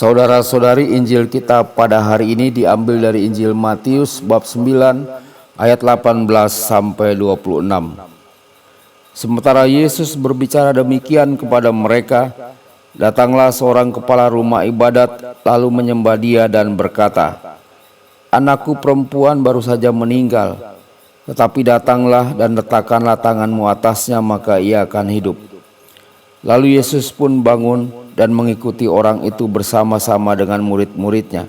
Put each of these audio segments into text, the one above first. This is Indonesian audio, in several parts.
Saudara-saudari, Injil kita pada hari ini diambil dari Injil Matius bab 9 ayat 18 sampai 26. Sementara Yesus berbicara demikian kepada mereka, datanglah seorang kepala rumah ibadat lalu menyembah Dia dan berkata, "Anakku perempuan baru saja meninggal, tetapi datanglah dan letakkanlah tanganmu atasnya, maka ia akan hidup." Lalu Yesus pun bangun dan mengikuti orang itu bersama-sama dengan murid-muridnya.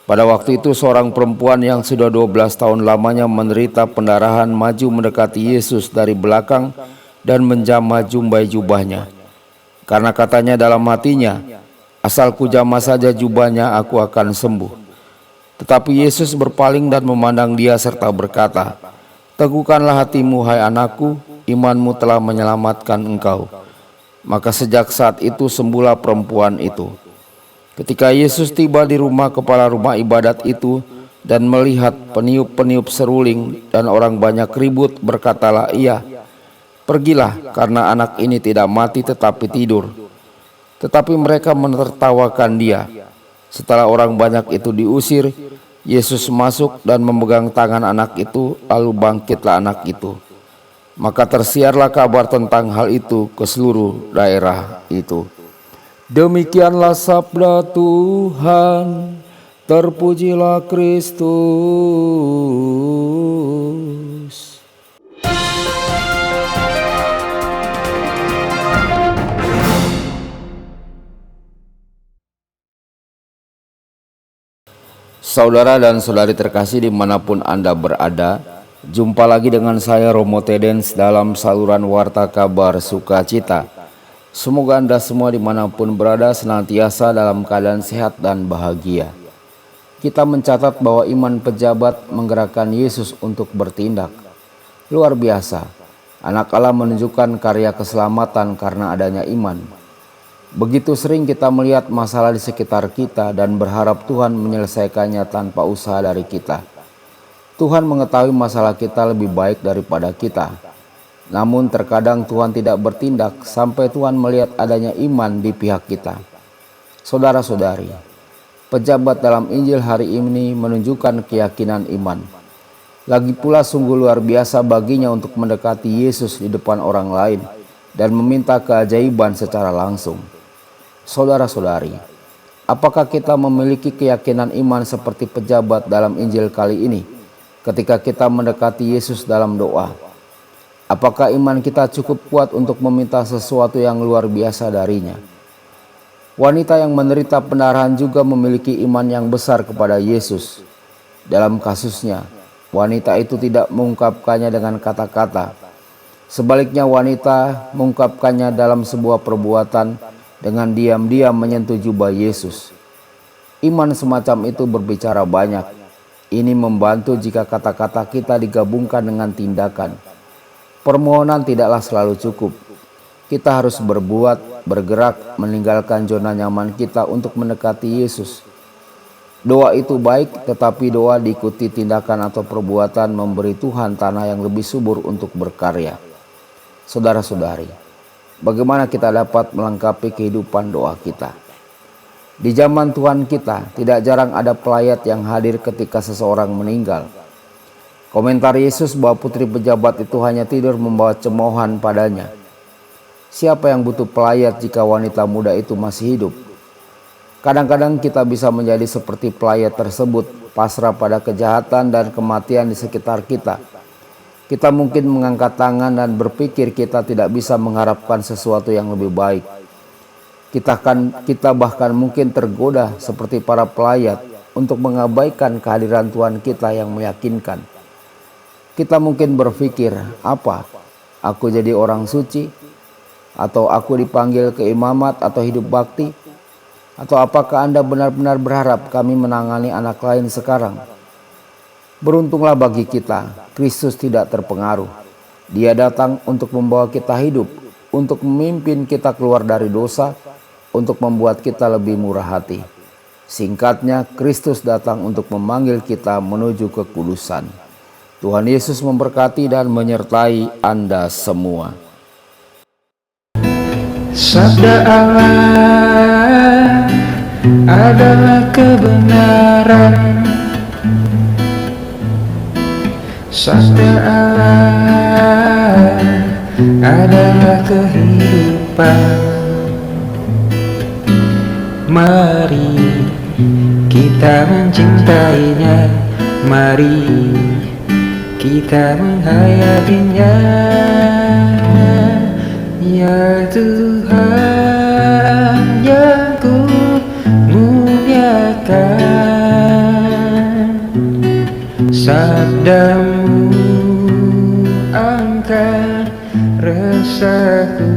Pada waktu itu seorang perempuan yang sudah 12 tahun lamanya menderita pendarahan maju mendekati Yesus dari belakang dan menjamah jumbai jubahnya. Karena katanya dalam hatinya, "Asal kujamah saja jubahnya, aku akan sembuh." Tetapi Yesus berpaling dan memandang dia serta berkata, "Teguhkanlah hatimu, hai anakku, imanmu telah menyelamatkan engkau." Maka sejak saat itu sembuhlah perempuan itu. Ketika Yesus tiba di rumah kepala rumah ibadat itu dan melihat peniup-peniup seruling dan orang banyak ribut, berkatalah ia, "Pergilah, karena anak ini tidak mati tetapi tidur." Tetapi mereka menertawakan dia. Setelah orang banyak itu diusir, Yesus masuk dan memegang tangan anak itu, lalu bangkitlah anak itu. Maka tersiarlah kabar tentang hal itu ke seluruh daerah itu. Demikianlah sabda Tuhan. Terpujilah Kristus. Saudara dan saudari terkasih dimanapun Anda berada, jumpa lagi dengan saya Romo Tedens dalam saluran Warta Kabar Sukacita. Semoga Anda semua dimanapun berada senantiasa dalam keadaan sehat dan bahagia. Kita mencatat bahwa iman pejabat menggerakkan Yesus untuk bertindak. Luar biasa, Anak Allah menunjukkan karya keselamatan karena adanya iman. Begitu sering kita melihat masalah di sekitar kita dan berharap Tuhan menyelesaikannya tanpa usaha dari kita. Tuhan mengetahui masalah kita lebih baik daripada kita. Namun terkadang Tuhan tidak bertindak sampai Tuhan melihat adanya iman di pihak kita. Saudara-saudari, pejabat dalam Injil hari ini menunjukkan keyakinan iman. Lagi pula sungguh luar biasa baginya untuk mendekati Yesus di depan orang lain dan meminta keajaiban secara langsung. Saudara-saudari, apakah kita memiliki keyakinan iman seperti pejabat dalam Injil kali ini? Ketika kita mendekati Yesus dalam doa, apakah iman kita cukup kuat untuk meminta sesuatu yang luar biasa darinya? Wanita yang menderita pendarahan juga memiliki iman yang besar kepada Yesus. Dalam kasusnya, wanita itu tidak mengungkapkannya dengan kata-kata. Sebaliknya, wanita mengungkapkannya dalam sebuah perbuatan dengan diam-diam menyentuh jubah Yesus. Iman semacam itu berbicara banyak. Ini membantu jika kata-kata kita digabungkan dengan tindakan. Permohonan tidaklah selalu cukup. Kita harus berbuat, bergerak, meninggalkan zona nyaman kita untuk mendekati Yesus. Doa itu baik, tetapi doa diikuti tindakan atau perbuatan memberi Tuhan tanah yang lebih subur untuk berkarya. Saudara-saudari, bagaimana kita dapat melengkapi kehidupan doa kita? Di zaman Tuhan kita, tidak jarang ada pelayat yang hadir ketika seseorang meninggal. Komentar Yesus bahwa putri pejabat itu hanya tidur membawa cemoohan padanya. Siapa yang butuh pelayat jika wanita muda itu masih hidup? Kadang-kadang kita bisa menjadi seperti pelayat tersebut, pasrah pada kejahatan dan kematian di sekitar kita. Kita mungkin mengangkat tangan dan berpikir kita tidak bisa mengharapkan sesuatu yang lebih baik. Kita bahkan mungkin tergoda seperti para pelayat untuk mengabaikan kehadiran Tuhan kita yang meyakinkan. Kita mungkin berpikir, apa? Aku jadi orang suci? Atau aku dipanggil ke imamat atau hidup bakti? Atau apakah Anda benar-benar berharap kami menangani anak lain sekarang? Beruntunglah bagi kita, Kristus tidak terpengaruh. Dia datang untuk membawa kita hidup, untuk memimpin kita keluar dari dosa, untuk membuat kita lebih murah hati. Singkatnya, Kristus datang untuk memanggil kita menuju kekudusan. Tuhan Yesus memberkati dan menyertai Anda semua. Sabda Allah adalah kebenaran. Sabda Allah adalah kehidupan. Mari kita mencintainya, mari kita menghayatinya. Ya Tuhan yang ku muliakan, sabdamu angkat resahku.